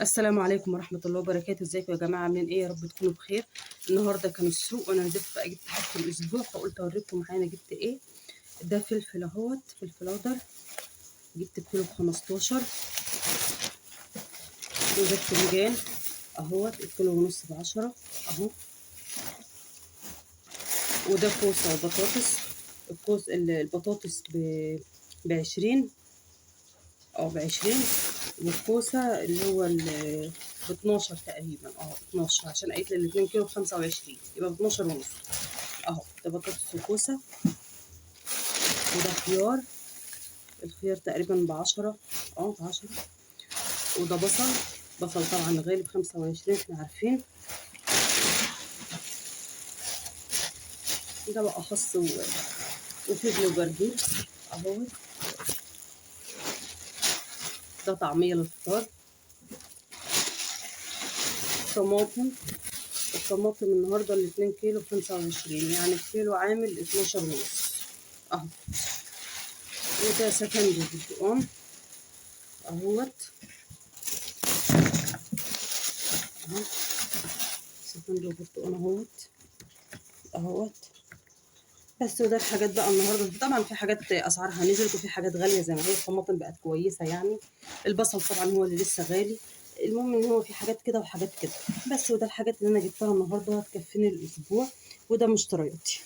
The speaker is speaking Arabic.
السلام عليكم ورحمة الله وبركاته. ازيكم يا جماعة؟ عاملين ايه؟ يا رب تكونوا بخير. النهارده كان السوق وانا نزلت بقى جبت حاجة الاسبوع، فقلت اوريكم معايا انا جبت ايه. ده فلفل اهوت، فلفل اخضر، جبت كيلو ب15. وده بتنجان اهوت، الكيلو ونص ب10 اهو. وده كوسة وبطاطس، البطاطس ب20 او ب20. والكوسة اللي هو ب12 تقريبا، 12 عشان قالت لي الاتنين كيلو ب25، يبقى ب12 ونص اهو. ده بطاطس وكوسة. وده خيار، الخيار تقريبا ب10، ب10. وده بصل طبعا غالي ب25 احنا عارفين. ده بقى خس وفجل وجرجير اهو. ده طعمية للفطار. طماطم، الطماطم النهارده الاتنين كيلو ب25، يعني الكيلو عامل 12 ونص اهو. وده سكندري برتقان اهوت اهو. سكندري برتقان اهوت. بس وده الحاجات بقى النهارده. طبعا في حاجات اسعارها نزلت وفي حاجات غاليه زي ما هي. الطماطم بقت كويسه يعني. البصل طبعا هو اللي لسه غالي. المهم ان هو في حاجات كده وحاجات كده. بس وده الحاجات اللي انا جبتها النهارده هتكفيني الاسبوع. وده مشترياتي.